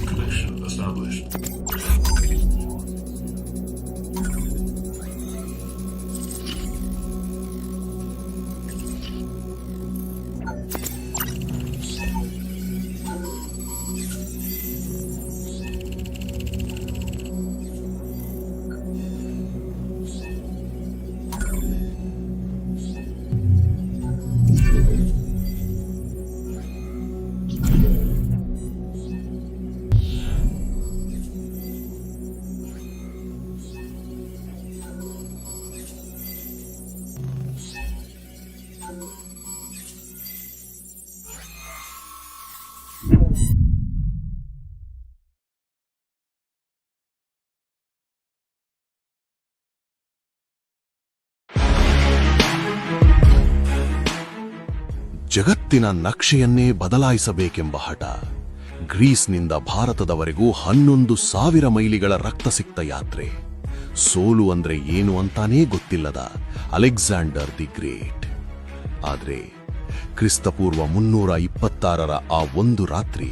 Connection established. ಜಗತ್ತಿನ ನಕ್ಷೆಯನ್ನೇ ಬದಲಾಯಿಸಬೇಕೆಂಬ ಹಠ. ಗ್ರೀಸ್ನಿಂದ ಭಾರತದವರೆಗೂ 11,000 ಮೈಲಿಗಳ ರಕ್ತಸಿಕ್ತ ಯಾತ್ರೆ. ಸೋಲು ಅಂದ್ರೆ ಏನು ಅಂತಾನೇ ಗೊತ್ತಿಲ್ಲದ ಅಲೆಕ್ಸಾಂಡರ್ ದಿ ಗ್ರೇಟ್. ಆದರೆ ಕ್ರಿಸ್ತಪೂರ್ವ 326ರ ಆ ಒಂದು ರಾತ್ರಿ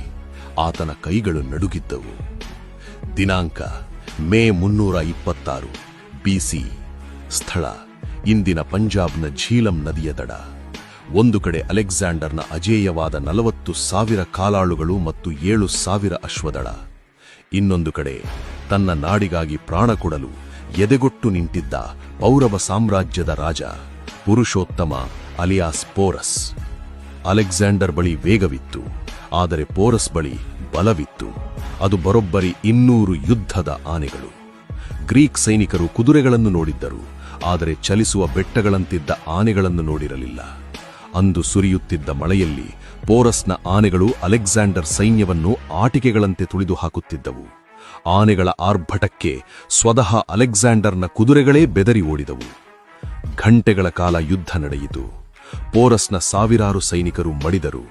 ಆತನ ಕೈಗಳು ನಡುಗಿದ್ದವು. ದಿನಾಂಕ ಮೇ 326 ಬಿಸಿ. ಸ್ಥಳ ಇಂದಿನ ಪಂಜಾಬ್ನ ಝೀಲಂ ನದಿಯ ದಡ. ಒಂದು ಕಡೆ ಅಲೆಕ್ಸಾಂಡರ್ನ ಅಜೇಯವಾದ 40,000 ಕಾಲಾಳುಗಳು ಮತ್ತು 7,000 ಅಶ್ವದಳ. ಇನ್ನೊಂದು ಕಡೆ ತನ್ನ ನಾಡಿಗಾಗಿ ಪ್ರಾಣ ಕೊಡಲು ಎದೆಗೊಟ್ಟು ನಿಂತಿದ್ದ ಪೌರವ ಸಾಮ್ರಾಜ್ಯದ ರಾಜ ಪುರುಷೋತ್ತಮ ಅಲಿಯಾಸ್ ಪೋರಸ್. ಅಲೆಕ್ಸಾಂಡರ್ ಬಳಿ ವೇಗವಿತ್ತು, ಆದರೆ ಪೋರಸ್ ಬಳಿ ಬಲವಿತ್ತು. ಅದು ಬರೋಬ್ಬರಿ 200 ಯುದ್ಧದ ಆನೆಗಳು. ಗ್ರೀಕ್ ಸೈನಿಕರು ಕುದುರೆಗಳನ್ನು ನೋಡಿದ್ದರು, ಆದರೆ ಚಲಿಸುವ ಬೆಟ್ಟಗಳಂತಿದ್ದ ಆನೆಗಳನ್ನು ನೋಡಿರಲಿಲ್ಲ. ಅಂದು ಸುರಿಯುತ್ತಿದ್ದ ಮಳೆಯಲ್ಲಿ ಪೋರಸ್ನ ಆನೆಗಳು ಅಲೆಕ್ಸಾಂಡರ್ ಸೈನ್ಯವನ್ನು ಆಟಿಕೆಗಳಂತೆ ತುಳಿದು ಹಾಕುತ್ತಿದ್ದವು. ಆನೆಗಳ ಆರ್ಭಟಕ್ಕೆ ಸ್ವತಃ ಅಲೆಕ್ಸಾಂಡರ್ನ ಕುದುರೆಗಳೇ ಬೆದರಿ ಓಡಿದವು. ಗಂಟೆಗಳ ಕಾಲ ಯುದ್ಧ ನಡೆಯಿತು. ಪೋರಸ್ನ 1000 ಸೈನಿಕರು ಮಡಿದರು.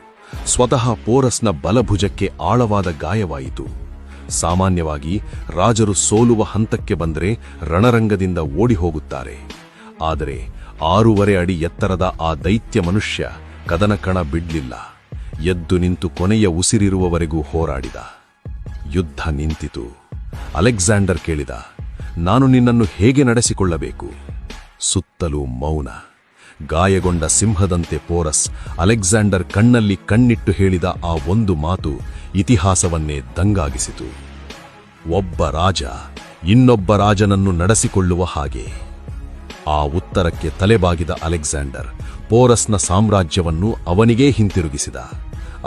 ಸ್ವತಃ ಪೋರಸ್ನ ಬಲಭುಜಕ್ಕೆ ಆಳವಾದ ಗಾಯವಾಯಿತು. ಸಾಮಾನ್ಯವಾಗಿ ರಾಜರು ಸೋಲುವ ಹಂತಕ್ಕೆ ಬಂದರೆ ರಣರಂಗದಿಂದ ಓಡಿ ಹೋಗುತ್ತಾರೆ. ಆದರೆ 6.5 ಅಡಿ ಎತ್ತರದ ಆ ದೈತ್ಯ ಮನುಷ್ಯ ಕದನಕಣ ಬಿಡ್ಲಿಲ್ಲ. ಎದ್ದು ನಿಂತು ಕೊನೆಯ ಉಸಿರಿರುವವರೆಗೂ ಹೋರಾಡಿದ. ಯುದ್ಧ ನಿಂತಿತು. ಅಲೆಕ್ಸಾಂಡರ್ ಕೇಳಿದ, ನಾನು ನಿನ್ನನ್ನು ಹೇಗೆ ನಡೆಸಿಕೊಳ್ಳಬೇಕು? ಸುತ್ತಲೂ ಮೌನ. ಗಾಯಗೊಂಡ ಸಿಂಹದಂತೆ ಪೋರಸ್ ಅಲೆಕ್ಸಾಂಡರ್ ಕಣ್ಣಲ್ಲಿ ಕಣ್ಣಿಟ್ಟು ಹೇಳಿದ ಆ ಒಂದು ಮಾತು ಇತಿಹಾಸವನ್ನೇ ದಂಗಾಗಿಸಿತು. ಒಬ್ಬ ರಾಜ ಇನ್ನೊಬ್ಬ ರಾಜನನ್ನು ನಡೆಸಿಕೊಳ್ಳುವ ಹಾಗೆ. ಆ ಉತ್ತರಕ್ಕೆ ತಲೆಬಾಗಿದ ಅಲೆಕ್ಸಾಂಡರ್ ಪೋರಸ್ನ ಸಾಮ್ರಾಜ್ಯವನ್ನು ಅವನಿಗೇ ಹಿಂತಿರುಗಿಸಿದ.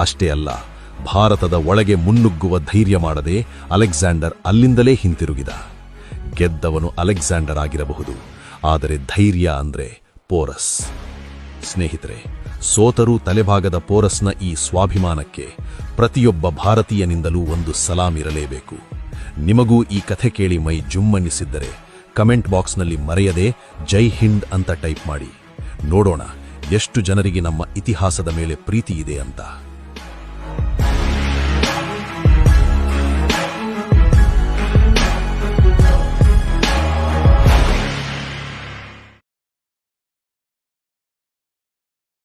ಅಷ್ಟೇ ಅಲ್ಲ, ಭಾರತದ ಒಳಗೆ ಮುನ್ನುಗ್ಗುವ ಧೈರ್ಯ ಮಾಡದೆ ಅಲೆಕ್ಸಾಂಡರ್ ಅಲ್ಲಿಂದಲೇ ಹಿಂತಿರುಗಿದ. ಗೆದ್ದವನು ಅಲೆಕ್ಸಾಂಡರ್ ಆಗಿರಬಹುದು, ಆದರೆ ಧೈರ್ಯ ಅಂದ್ರೆ ಪೋರಸ್. ಸ್ನೇಹಿತರೆ, ಸೋತರೂ ತಲೆಬಾಗದ ಪೋರಸ್ನ ಈ ಸ್ವಾಭಿಮಾನಕ್ಕೆ ಪ್ರತಿಯೊಬ್ಬ ಭಾರತೀಯನಿಂದಲೂ ಒಂದು ಸಲಾಂ ಇರಲೇಬೇಕು. ನಿಮಗೂ ಈ ಕಥೆ ಕೇಳಿ ಮೈ ಜುಮ್ಮನ್ನಿಸಿದ್ದರೆ ಕಮೆಂಟ್ ಬಾಕ್ಸ್ನಲ್ಲಿ ಮರೆಯದೆ ಜೈ ಹಿಂದ್ ಅಂತ ಟೈಪ್ ಮಾಡಿ. ನೋಡೋಣ ಎಷ್ಟು ಜನರಿಗೆ ನಮ್ಮ ಇತಿಹಾಸದ ಮೇಲೆ ಪ್ರೀತಿ ಇದೆ ಅಂತ.